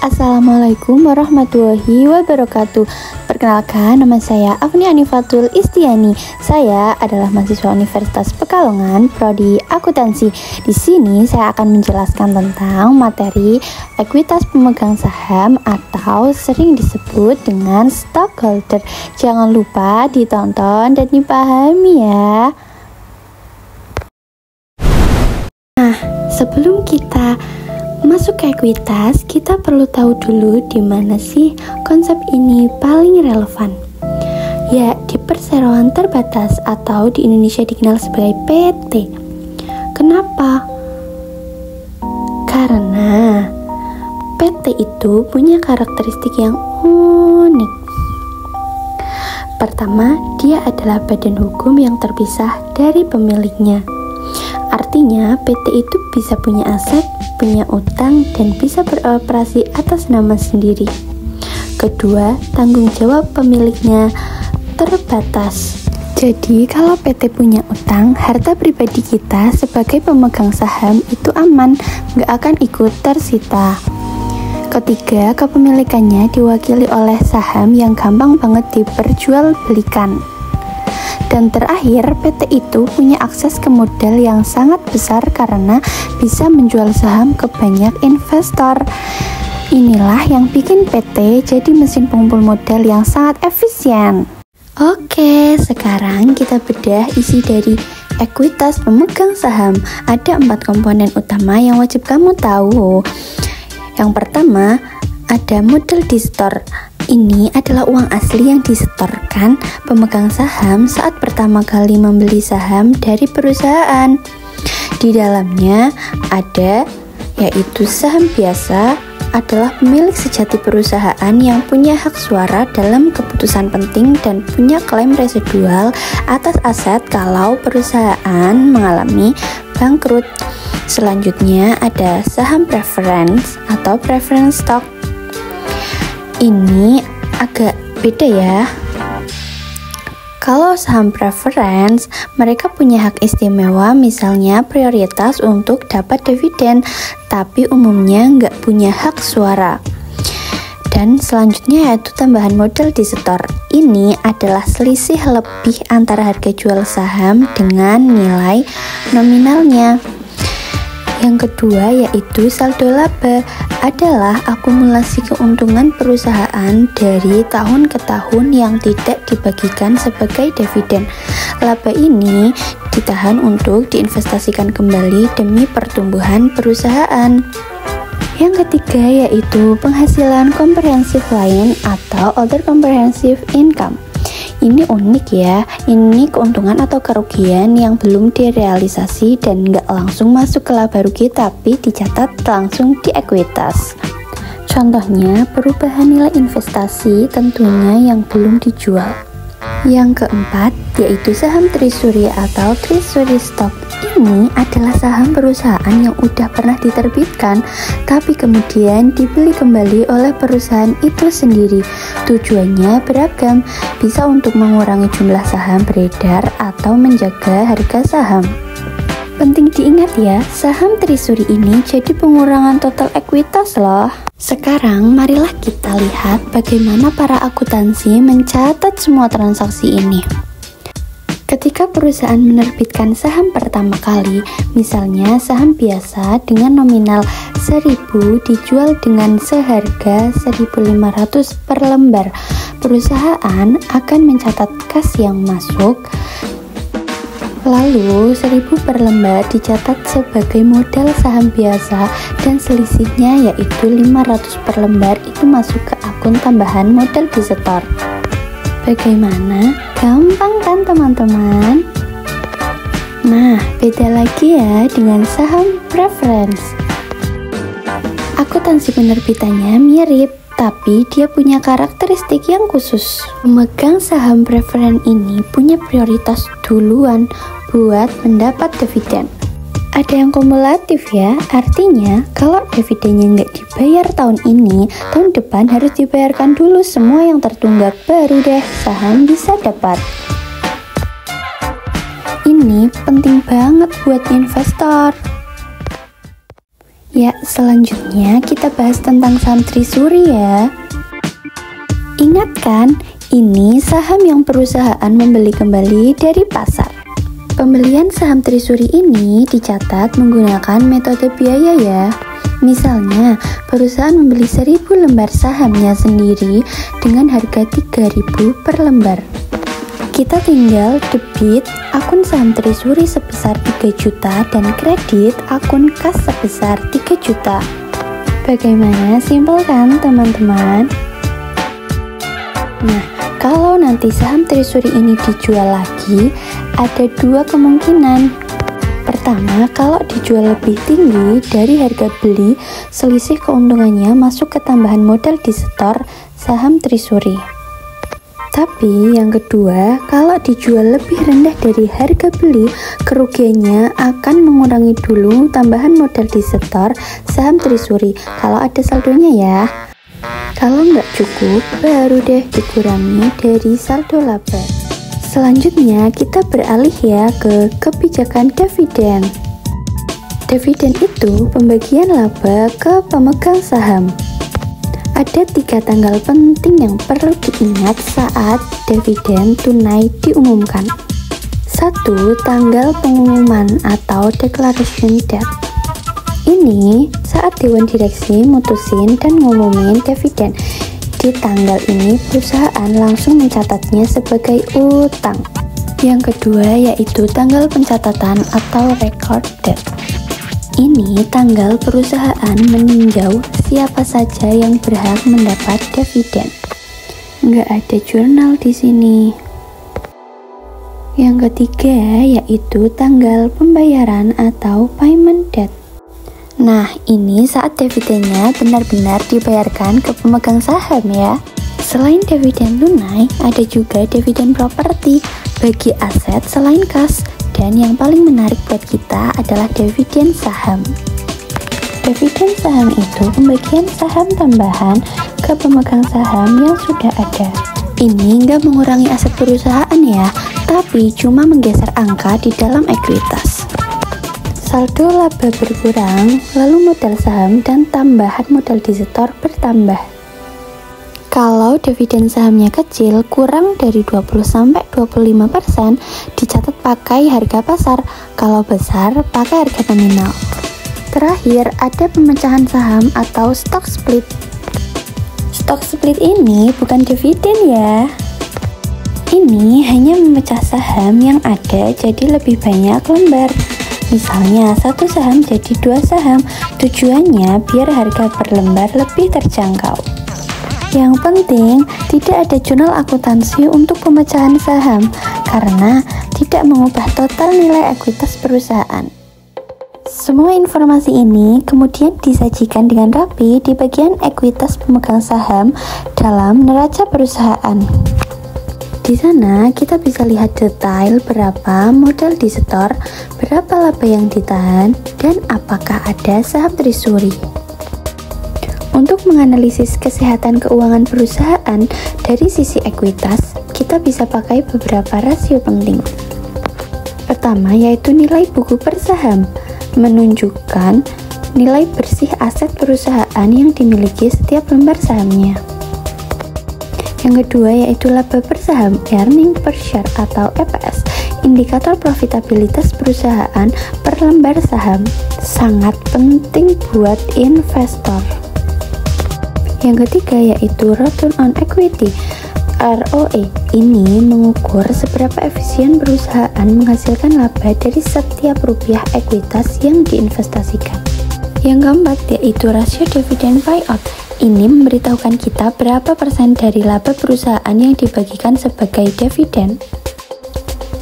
Assalamualaikum warahmatullahi wabarakatuh. Perkenalkan, nama saya Afni Anifatul Istiani. Saya adalah mahasiswa Universitas Pekalongan, prodi akuntansi. Di sini saya akan menjelaskan tentang materi ekuitas pemegang saham atau sering disebut dengan stockholder. Jangan lupa ditonton dan dipahami ya. Nah, sebelum kita masuk ke ekuitas, kita perlu tahu dulu di mana sih konsep ini paling relevan. Ya, di perseroan terbatas atau di Indonesia dikenal sebagai PT. Kenapa? Karena PT itu punya karakteristik yang unik. Pertama, dia adalah badan hukum yang terpisah dari pemiliknya. Artinya, PT itu bisa punya aset, punya utang, dan bisa beroperasi atas nama sendiri. Kedua, tanggung jawab pemiliknya terbatas. Jadi, kalau PT punya utang, harta pribadi kita sebagai pemegang saham itu aman, nggak akan ikut tersita. Ketiga, kepemilikannya diwakili oleh saham yang gampang banget diperjualbelikan. Dan terakhir, PT itu punya akses ke modal yang sangat besar karena bisa menjual saham ke banyak investor. Inilah yang bikin PT jadi mesin pengumpul modal yang sangat efisien. Oke, sekarang kita bedah isi dari ekuitas pemegang saham. Ada 4 komponen utama yang wajib kamu tahu. Yang pertama, ada modal di store. Ini adalah uang asli yang disetorkan pemegang saham saat pertama kali membeli saham dari perusahaan. Di dalamnya ada, yaitu saham biasa adalah pemilik sejati perusahaan yang punya hak suara dalam keputusan penting dan punya klaim residual atas aset kalau perusahaan mengalami bangkrut. Selanjutnya ada saham preference atau preference stock. Ini agak beda ya. Kalau saham preference, mereka punya hak istimewa, misalnya prioritas untuk dapat dividen, tapi umumnya nggak punya hak suara. Dan selanjutnya yaitu tambahan modal di setor. Ini adalah selisih lebih antara harga jual saham dengan nilai nominalnya. Yang kedua yaitu saldo laba, adalah akumulasi keuntungan perusahaan dari tahun ke tahun yang tidak dibagikan sebagai dividen. Laba ini ditahan untuk diinvestasikan kembali demi pertumbuhan perusahaan. Yang ketiga yaitu penghasilan komprehensif lain atau other comprehensive income. Ini unik ya, ini keuntungan atau kerugian yang belum direalisasi dan nggak langsung masuk ke laba rugi tapi dicatat langsung di ekuitas. Contohnya, perubahan nilai investasi tentunya yang belum dijual. Yang keempat, yaitu saham treasury atau treasury stock. Ini adalah saham perusahaan yang udah pernah diterbitkan, tapi kemudian dibeli kembali oleh perusahaan itu sendiri. Tujuannya beragam, bisa untuk mengurangi jumlah saham beredar atau menjaga harga saham. Penting diingat ya, saham treasury ini jadi pengurangan total ekuitas loh. Sekarang marilah kita lihat bagaimana para akuntansi mencatat semua transaksi ini. Ketika perusahaan menerbitkan saham pertama kali, misalnya saham biasa dengan nominal 1.000 dijual dengan seharga 1.500 per lembar, perusahaan akan mencatat kas yang masuk. Lalu 1.000 per lembar dicatat sebagai modal saham biasa dan selisihnya yaitu 500 per lembar itu masuk ke akun tambahan modal di setor. Bagaimana? Gampang kan teman-teman? Nah, beda lagi ya dengan saham preference. Akuntansi penerbitannya mirip, tapi dia punya karakteristik yang khusus. Pemegang saham preference ini punya prioritas duluan buat mendapat dividen. Ada yang kumulatif ya, artinya kalau dividennya nggak dibayar tahun ini, tahun depan harus dibayarkan dulu semua yang tertunggak, baru deh saham bisa dapat. Ini penting banget buat investor. Ya, selanjutnya kita bahas tentang saham Trisuri ya. Ingat kan, ini saham yang perusahaan membeli kembali dari pasar. Pembelian saham Trisuri ini dicatat menggunakan metode biaya ya. Misalnya, perusahaan membeli 1000 lembar sahamnya sendiri dengan harga 3.000 per lembar. Kita tinggal debit akun saham Trisuri sebesar 3 juta dan kredit akun kas sebesar 3 juta. Bagaimana? Simpel kan teman-teman? Nah, kalau nanti saham Trisuri ini dijual lagi, ada 2 kemungkinan. Pertama, kalau dijual lebih tinggi dari harga beli, selisih keuntungannya masuk ke tambahan modal di setor saham Trisuri. Tapi yang kedua, kalau dijual lebih rendah dari harga beli, kerugiannya akan mengurangi dulu tambahan modal di setor saham Trisuri kalau ada saldonya ya. Kalau nggak cukup, baru deh dikurangi dari saldo laba. Selanjutnya kita beralih ya ke kebijakan dividen. Dividen itu pembagian laba ke pemegang saham. Ada 3 tanggal penting yang perlu diingat saat dividen tunai diumumkan. 1. Tanggal pengumuman atau declaration date. Ini saat Dewan Direksi mutusin dan ngumumin dividen. Di tanggal ini perusahaan langsung mencatatnya sebagai utang. Yang kedua yaitu tanggal pencatatan atau record date. Ini tanggal perusahaan meninjau siapa saja yang berhak mendapat dividen. Nggak ada jurnal di sini. Yang ketiga yaitu tanggal pembayaran atau payment date. Nah, ini saat dividennya benar-benar dibayarkan ke pemegang saham ya. Selain dividen tunai, ada juga dividen properti bagi aset selain kas. Dan yang paling menarik buat kita adalah dividen saham. Dividen saham itu pembagian saham tambahan ke pemegang saham yang sudah ada. Ini nggak mengurangi aset perusahaan ya, tapi cuma menggeser angka di dalam ekuitas. Saldo laba berkurang, lalu modal saham dan tambahan modal disetor bertambah. Kalau dividen sahamnya kecil, kurang dari 20-25%, dicatat pakai harga pasar. Kalau besar, pakai harga nominal. Terakhir, ada pemecahan saham atau stock split. Stock split ini bukan dividen ya. Ini hanya memecah saham yang ada jadi lebih banyak lembar. Misalnya, 1 saham jadi 2 saham. Tujuannya biar harga per lembar lebih terjangkau. Yang penting, tidak ada jurnal akuntansi untuk pemecahan saham karena tidak mengubah total nilai ekuitas perusahaan. Semua informasi ini kemudian disajikan dengan rapi di bagian ekuitas pemegang saham dalam neraca perusahaan. Di sana kita bisa lihat detail berapa modal disetor, berapa laba yang ditahan, dan apakah ada saham Trisuri. Untuk menganalisis kesehatan keuangan perusahaan dari sisi ekuitas, kita bisa pakai beberapa rasio penting. Pertama yaitu nilai buku per saham, menunjukkan nilai bersih aset perusahaan yang dimiliki setiap lembar sahamnya. Yang kedua yaitu laba per saham, earning per share atau EPS, indikator profitabilitas perusahaan per lembar saham, sangat penting buat investor. Yang ketiga yaitu return on equity, ROE. Ini mengukur seberapa efisien perusahaan menghasilkan laba dari setiap rupiah ekuitas yang diinvestasikan. Yang keempat yaitu rasio dividen payout. Ini memberitahukan kita berapa persen dari laba perusahaan yang dibagikan sebagai dividen.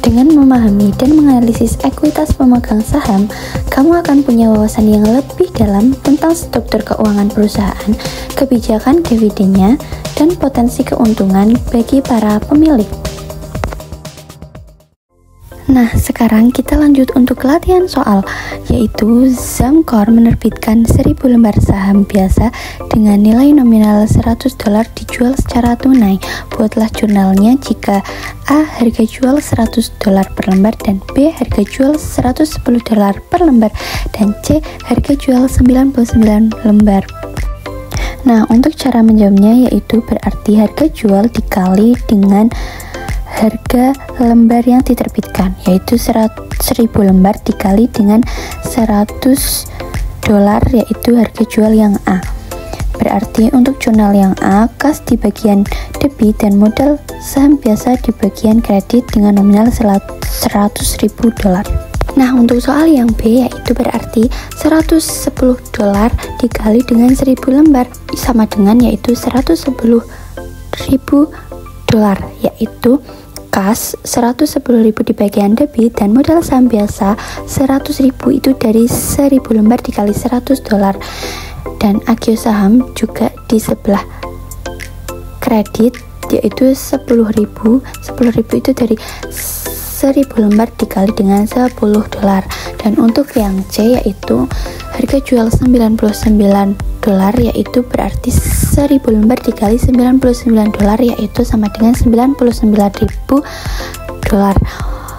Dengan memahami dan menganalisis ekuitas pemegang saham, kamu akan punya wawasan yang lebih dalam tentang struktur keuangan perusahaan, kebijakan dividennya, dan potensi keuntungan bagi para pemilik. Nah, sekarang kita lanjut untuk latihan soal, yaitu Zamcor menerbitkan 1000 lembar saham biasa dengan nilai nominal $100 dijual secara tunai. Buatlah jurnalnya jika A. Harga jual $100 per lembar, dan B. Harga jual $110 per lembar, dan C. Harga jual 99 lembar. Nah, untuk cara menjawabnya yaitu berarti harga jual dikali dengan harga lembar yang diterbitkan, yaitu 1000 lembar dikali dengan $100, yaitu harga jual yang A. Berarti untuk jurnal yang A, kas di bagian debit dan modal saham biasa di bagian kredit dengan nominal $100.000. Nah, untuk soal yang B yaitu berarti $110 dikali dengan 1000 lembar sama dengan yaitu $110.000, yaitu kas 110.000 di bagian debit dan modal saham biasa 100.000 itu dari 1000 lembar dikali $100, dan agio saham juga di sebelah kredit yaitu 10.000 itu dari 1000 lembar dikali dengan $10. Dan untuk yang C yaitu harga jual $99, yaitu berarti 1000 lembar dikali $99, yaitu sama dengan $99.000.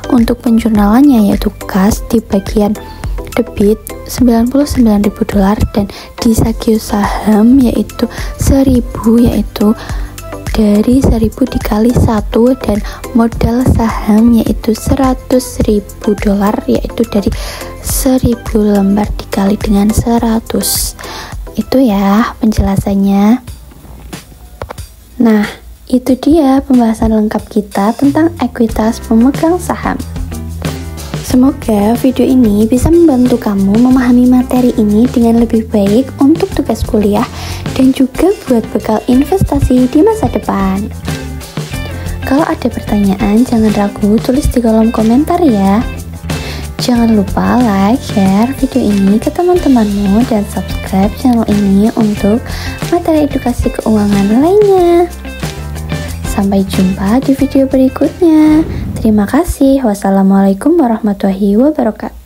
Untuk penjurnalannya yaitu kas di bagian debit $99.000 dan di agio saham yaitu 1000, yaitu dari 1000 dikali 1, dan modal saham yaitu $100.000, yaitu dari 1000 lembar dikali dengan 100. Itu ya penjelasannya. Nah, itu dia pembahasan lengkap kita tentang ekuitas pemegang saham. Semoga video ini bisa membantu kamu memahami materi ini dengan lebih baik untuk tugas kuliah dan juga buat bekal investasi di masa depan. Kalau ada pertanyaan, jangan ragu tulis di kolom komentar ya. Jangan lupa like, share video ini ke teman-temanmu, dan subscribe channel ini untuk materi edukasi keuangan lainnya. Sampai jumpa di video berikutnya. Terima kasih. Wassalamualaikum warahmatullahi wabarakatuh.